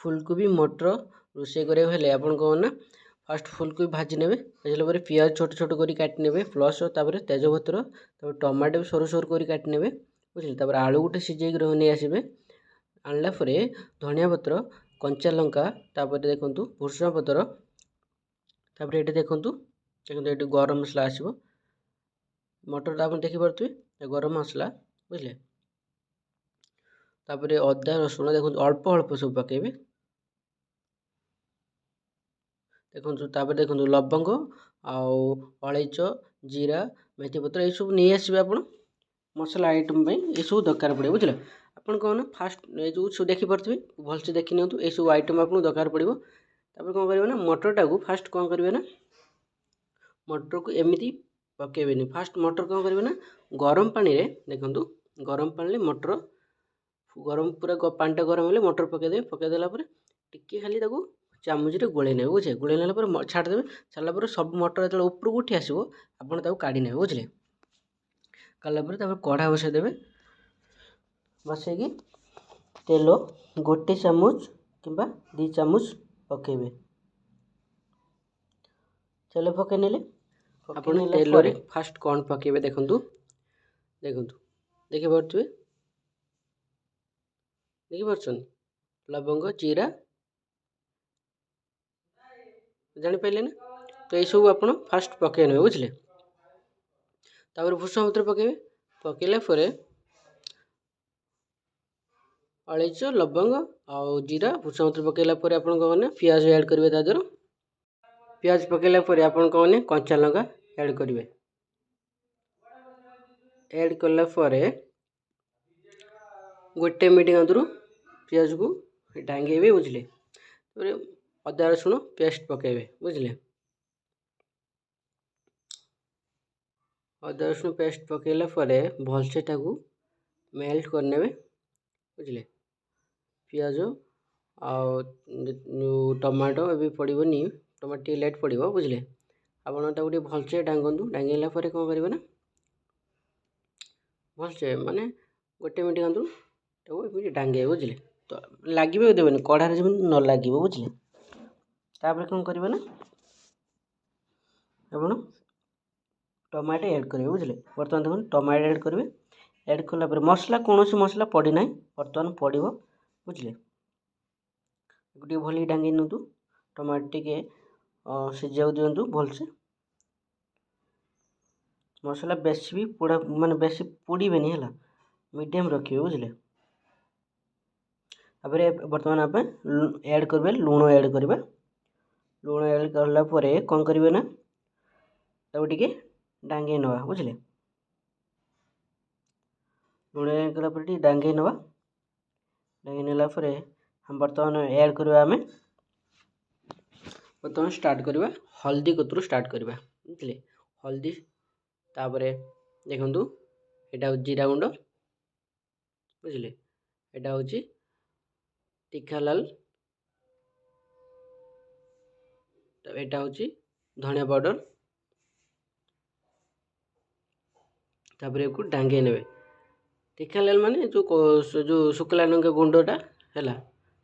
फुलकोबी मटर रोषे करा आपण कौन ना फास्ट फुलकोबी भाजी ने भाजला पियाज छोट छोट कर काटने प्लस तेजपत्र टमाटो भी सरू सरू कर काटने बुझे आलू गोटे सीझे नहीं आसबे आणला धनिया पत्र कंचा लंका देखु भूषण पत्र ये देखु ये गरम मसला आसो मटर आप देखिपे गरम मसला बुझे अदा रसुण देखो अल्प अल्प सब पकेबे देखो देखो लवंग आईच जीरा मेथी पत्र ये सब नहीं आसबे आप मसला आइटम ये सब दरकार पड़े बुझे आपन कौन फास्ट जो सब देखिपे भलसे देखी नि ये सब आइटम आपको दरकार पड़ो कौन करेंगे ना मटर टाक फास्ट कौन करेंगे ना मटर को एमती पकेबे फास्ट मटर कौन करेंगे ना गरम पानी रे देखो गरम पानी मटर गरम पूरा पानी गरम हेल्ले मटर पकईदेला टिके खाली चामच गोले ने बुझे गोले ना छाड़देवे छाड़ा सब मटर जो ऊपर को उठी आसो आपड़ काढ़ी ने बुझे काढ़ला कढ़ा बसईदेवे बसईकि तेल गोटे चामच कि 2 चामच पकेबे तेल पकई ने तेल फास्ट कौन पकेबे देखु देखु देखिपे देखिपार लवंग जीरा जापारे ना तो ये सब आप फास्ट पकई ने बुझे भूषण पत्र पकेबे पकईला अलैच लवंग आउ जीरा भूषण पत्र पकईला आप पियाज ऐड करेंगे तादर पियाज पकईला आप कंचा लंका ऐड करेंगे ऐड कला गोटे मिनट अंदर पियाज को डांगेबे बुझे अदा रसुण पेस्ट पकेबे बुझे अदा रसुण पेस्ट पकईला भलसे मेल्ट करने बुझे पियाज टमाटो ये पड़ोनी टमाटो लेट पड़ो बुझे आपको भलसे डांगतु डांगला कौन करेंगे ना भलसे माने गोटे मिनट अंदर डांगे बुझे तो लगे देवेनि कढ़ार जमी न लगे बुझे तापर कौन करेंगे ना आप टमाटो ऐड करेंगे बुझे बर्तमान देखो टमाटो ऐड करेंगे ऐड कला मसला कौन मसला पड़ना बर्तमान पड़ो बुझे गोटे भल डांगी नितु टमाटो टे सीझा दिंतु भलसे मसला बेसी भी पोड़ा माने बेसी पोड़े है मीडियम रखिए बुझे बर्तमान आप ऐड करेंगे लुण ऐड करवा लुण ऐड करला कौन करेंगे ना टे डांगे नवा बुझे लुण ऐड कला डांगे नवा डांगे नेला हम बर्तमान ऐड करवा आम बर्तमान स्टार्ट करवा हल्दी कतरू स्टार्ट करवा बुझे हल्दी तापरे देखु यहाँ जीरा गुंड बुझे यहाँ हूँ तीखा लाल यहाँ हूँ धनिया पाउडर तापर को डांगे ने तीखा लाल माने जो शुक्ला लंका गुंडटा है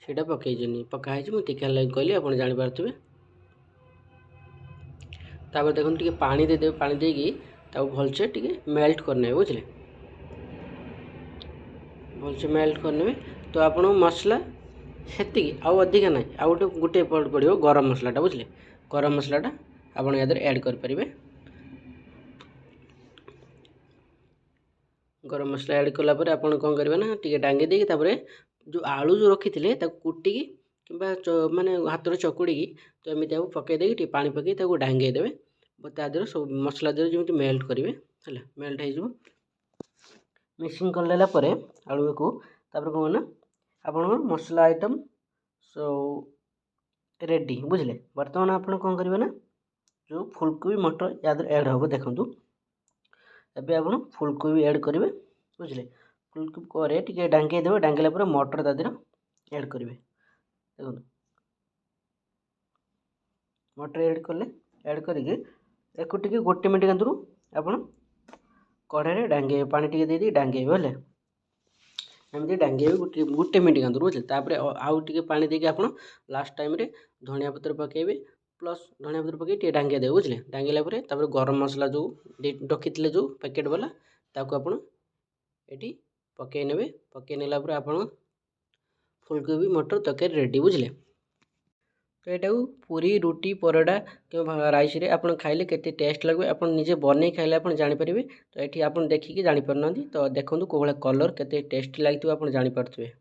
ସେଇଟା ପକେଇଛିନି ପକା ହେଇଛି ମୁଁ ଟିକା ଲାଗ କହିଲି ଆପଣ ଜାଣିପାରୁଥିବେ ତାପରେ ଦେଖନ୍ତୁ ଟିକେ ପାଣି ଦେଇଦେବେ ପାଣି ଦେଇକି ତାକୁ ଭଲସେ ଟିକେ ମେଲ୍ଟ କରିନେବେ ବୁଝିଲେ भलसे मेल्ट करने तो आपण मसला हेती आउ अधिका ना आउ गोटे पड़ो गरम मसलाटा बुझे गरम मसलाटा आप ऐड करेंगे गरम मसला ऐड कलापर आप कौन करेंगे ना टी डांगे देपर जो आलू जो रखी थे कुटिकी कि माने हाथ चकुड़ी तो एमती पकईदे पा पकई डांगे देवे तादेह सब मसला देह जमी मेल्ट करेंगे है मेल्ट हो मिक्सिंग कर आलू को कौन ना आप मसला आइटम रेडी बुझे बर्तमान आप कौन करेंगे ना जो फुलकोबी मटर याद ऐड हम देखूँ एवं आप फुलकोबी ऐड करेंगे बुझे फुलकोबी टे डांगे देवे डांगला मटर तादेह ऐड करेंगे देखो मटर ऐड कले ऐड करके गोटे मिनट अंदर आप कढ़ाई डांगे पानी टे दे डांगे बोले एमती डांगे गोटे गोटे मिनट खातु बुझे तापर आउ टे पानी देके आप लास्ट टाइम धनिया पत्र पकेबे प्लस धनिया पत्र पकई टे डांगे देवे बुझे डांगेला गरम मसला जो रखी जो पैकेट वाला ताको आप पकई ने पकई नेला आप फुलकोबी मटर तरकारी रेडी बुझे। तो यहाँ पूरी रुटी परोटा कि राइस रे आप खाइले केते टेस्ट लगे आप निजे बन खाइले आप जानीपर। तो ये आप देखिए जानीपार ना तो देखो कौ भाया कलर केते टेस्टी लगे आप जानीपारे।